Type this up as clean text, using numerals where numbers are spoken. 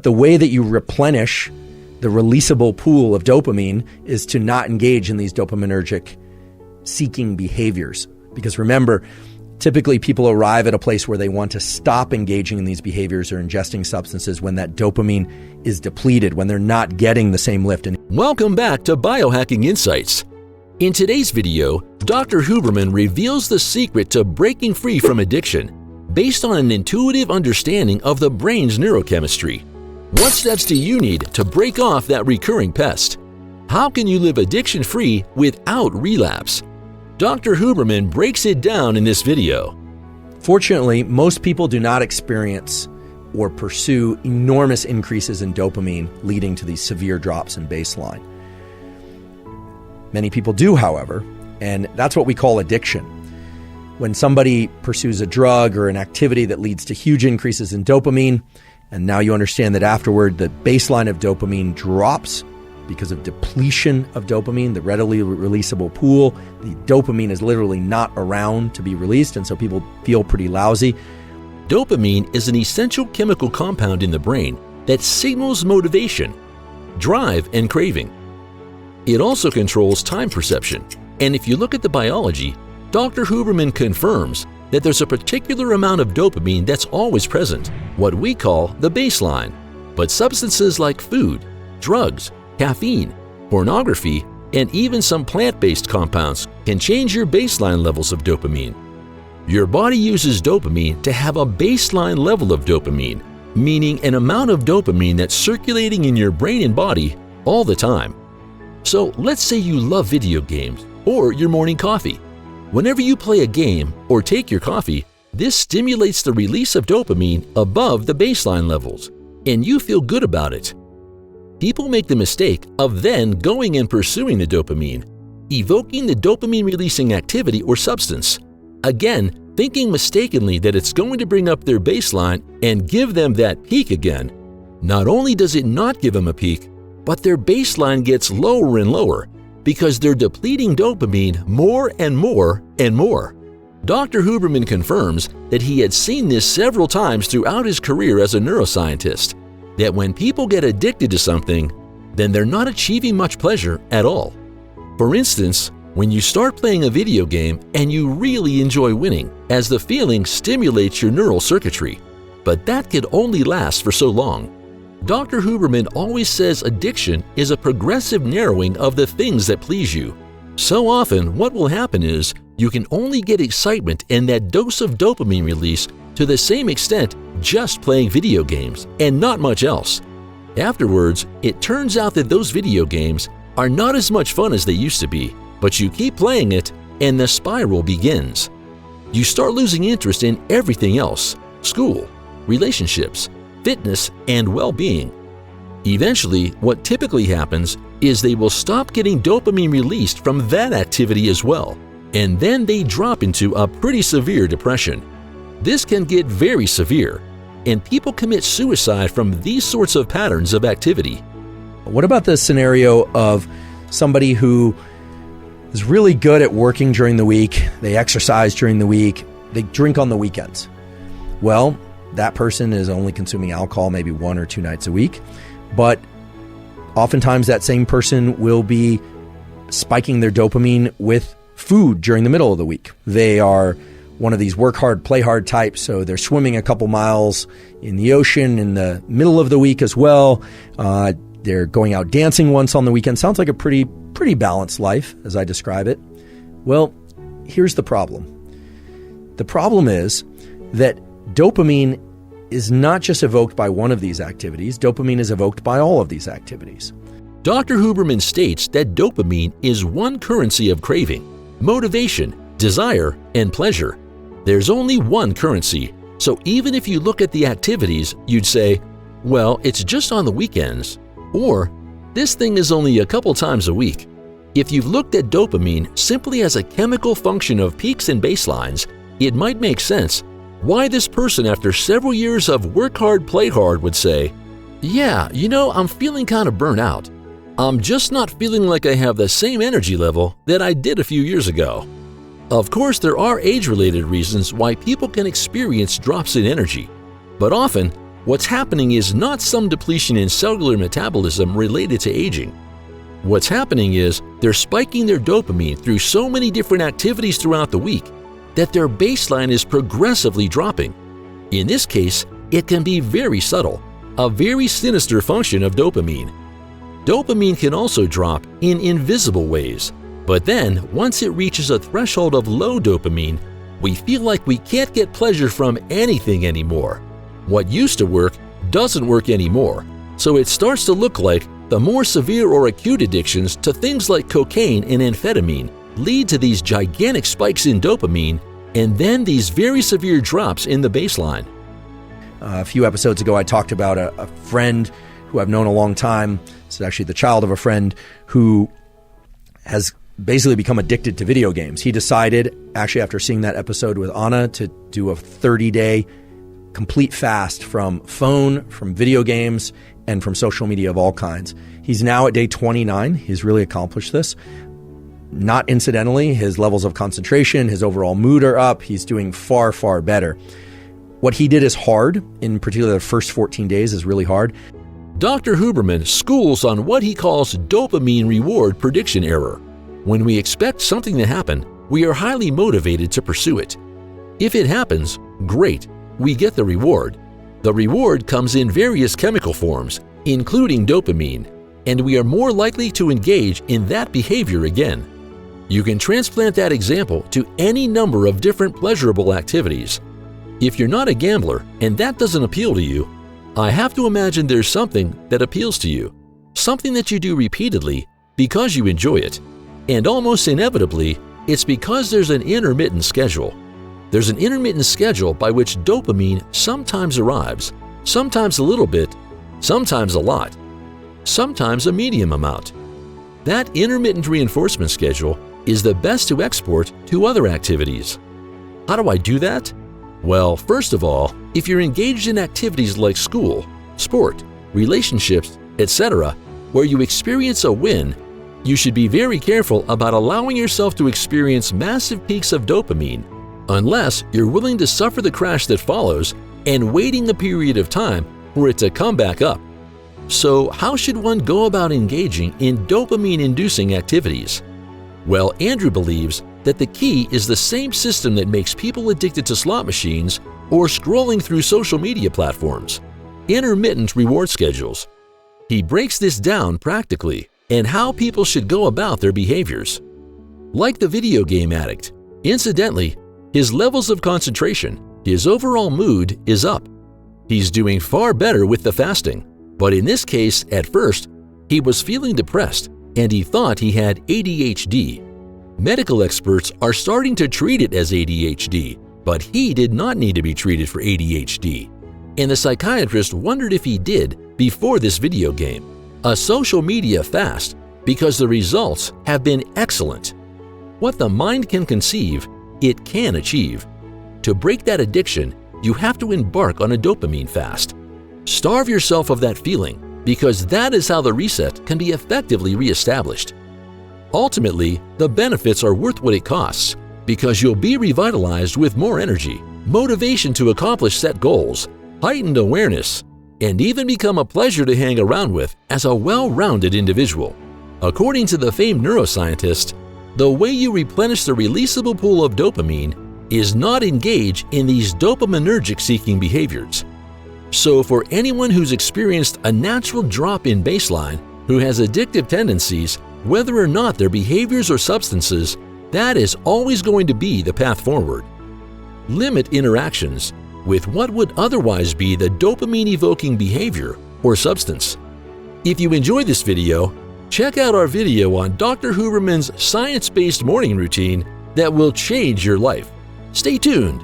The way that you replenish the releasable pool of dopamine is to not engage in these dopaminergic seeking behaviors. Because remember, typically people arrive at a place where they want to stop engaging in these behaviors or ingesting substances when that dopamine is depleted, when they're not getting the same lift. Welcome back to Biohacking Insights. In today's video, Dr. Huberman reveals the secret to breaking free from addiction based on an intuitive understanding of the brain's neurochemistry. What steps do you need to break off that recurring pest? How can you live addiction-free without relapse? Dr. Huberman breaks it down in this video. Fortunately, most people do not experience or pursue enormous increases in dopamine leading to these severe drops in baseline. Many people do, however, and that's what we call addiction. When somebody pursues a drug or an activity that leads to huge increases in dopamine, and now you understand that afterward the baseline of dopamine drops because of depletion of dopamine, the readily releasable pool. The dopamine is literally not around to be released, and so people feel pretty lousy. Dopamine is an essential chemical compound in the brain that signals motivation, drive, and craving. It also controls time perception, and if you look at the biology, Dr. Huberman confirms that there's a particular amount of dopamine that's always present, what we call the baseline. But substances like food, drugs, caffeine, pornography, and even some plant-based compounds can change your baseline levels of dopamine. Your body uses dopamine to have a baseline level of dopamine, meaning an amount of dopamine that's circulating in your brain and body all the time. So let's say you love video games or your morning coffee. Whenever you play a game or take your coffee, this stimulates the release of dopamine above the baseline levels, and you feel good about it. People make the mistake of then going and pursuing the dopamine, evoking the dopamine-releasing activity or substance, again thinking mistakenly that it's going to bring up their baseline and give them that peak again. Not only does it not give them a peak, but their baseline gets lower and lower, because they're depleting dopamine more and more and more. Dr. Huberman confirms that he had seen this several times throughout his career as a neuroscientist, that when people get addicted to something, then they're not achieving much pleasure at all. For instance, when you start playing a video game and you really enjoy winning, as the feeling stimulates your neural circuitry, but that can only last for so long. Dr. Huberman always says addiction is a progressive narrowing of the things that please you. So often, what will happen is you can only get excitement and that dose of dopamine release to the same extent just playing video games and not much else. Afterwards, it turns out that those video games are not as much fun as they used to be, but you keep playing it and the spiral begins. You start losing interest in everything else: school, relationships, fitness, and well-being. Eventually, what typically happens is they will stop getting dopamine released from that activity as well, and then they drop into a pretty severe depression. This can get very severe, and people commit suicide from these sorts of patterns of activity. What about the scenario of somebody who is really good at working during the week, they exercise during the week, they drink on the weekends? Well, that person is only consuming alcohol maybe 1 or 2 nights a week, but oftentimes that same person will be spiking their dopamine with food during the middle of the week. They are one of these work hard, play hard types, so they're swimming a couple miles in the ocean in the middle of the week as well. They're going out dancing once on the weekend. Sounds like a pretty balanced life as I describe it. Well, here's the problem. The problem is that dopamine is not just evoked by one of these activities. Dopamine is evoked by all of these activities. Dr. Huberman states that dopamine is one currency of craving, motivation, desire, and pleasure. There's only one currency, so even if you look at the activities, you'd say, well, it's just on the weekends, or this thing is only a couple times a week. If you've looked at dopamine simply as a chemical function of peaks and baselines, it might make sense why this person, after several years of work hard, play hard, would say, yeah, I'm feeling kind of burnt out. I'm just not feeling like I have the same energy level that I did a few years ago. Of course, there are age-related reasons why people can experience drops in energy, but often what's happening is not some depletion in cellular metabolism related to aging. What's happening is they're spiking their dopamine through so many different activities throughout the week that their baseline is progressively dropping. In this case, it can be very subtle, a very sinister function of dopamine. Dopamine can also drop in invisible ways, but then once it reaches a threshold of low dopamine, we feel like we can't get pleasure from anything anymore. What used to work doesn't work anymore, so it starts to look like the more severe or acute addictions to things like cocaine and amphetamine lead to these gigantic spikes in dopamine and then these very severe drops in the baseline. A few episodes ago, I talked about a friend who I've known a long time. It's actually the child of a friend who has basically become addicted to video games. He decided, actually after seeing that episode with Anna, to do a 30-day complete fast from phone, from video games, and from social media of all kinds. He's now at day 29. He's really accomplished this. Not incidentally, his levels of concentration, his overall mood are up. He's doing far, far better. What he did is hard. In particular, the first 14 days is really hard. Dr. Huberman schools on what he calls dopamine reward prediction error. When we expect something to happen, we are highly motivated to pursue it. If it happens, great, we get the reward. The reward comes in various chemical forms, including dopamine, and we are more likely to engage in that behavior again. You can transplant that example to any number of different pleasurable activities. If you're not a gambler and that doesn't appeal to you, I have to imagine there's something that appeals to you, something that you do repeatedly because you enjoy it. And almost inevitably, it's because there's an intermittent schedule. There's an intermittent schedule by which dopamine sometimes arrives, sometimes a little bit, sometimes a lot, sometimes a medium amount. That intermittent reinforcement schedule is the best to export to other activities. How do I do that? Well, first of all, if you're engaged in activities like school, sport, relationships, etc., where you experience a win, you should be very careful about allowing yourself to experience massive peaks of dopamine, unless you're willing to suffer the crash that follows and waiting a period of time for it to come back up. So how should one go about engaging in dopamine-inducing activities? Well, Andrew believes that the key is the same system that makes people addicted to slot machines or scrolling through social media platforms: intermittent reward schedules. He breaks this down practically and how people should go about their behaviors. Like the video game addict, incidentally, his levels of concentration, his overall mood is up. He's doing far better with the fasting, but in this case, at first, he was feeling depressed and he thought he had ADHD. Medical experts are starting to treat it as ADHD, but he did not need to be treated for ADHD. And the psychiatrist wondered if he did before this video game. A social media fast, because the results have been excellent. What the mind can conceive, it can achieve. To break that addiction, you have to embark on a dopamine fast. Starve yourself of that feeling, because that is how the reset can be effectively reestablished. Ultimately, the benefits are worth what it costs, because you'll be revitalized with more energy, motivation to accomplish set goals, heightened awareness, and even become a pleasure to hang around with as a well-rounded individual. According to the famed neuroscientist, the way you replenish the releasable pool of dopamine is not engage in these dopaminergic-seeking behaviors. So for anyone who's experienced a natural drop in baseline, who has addictive tendencies, whether or not they're behaviors or substances, that is always going to be the path forward. Limit interactions with what would otherwise be the dopamine-evoking behavior or substance. If you enjoyed this video, check out our video on Dr. Huberman's science-based morning routine that will change your life. Stay tuned.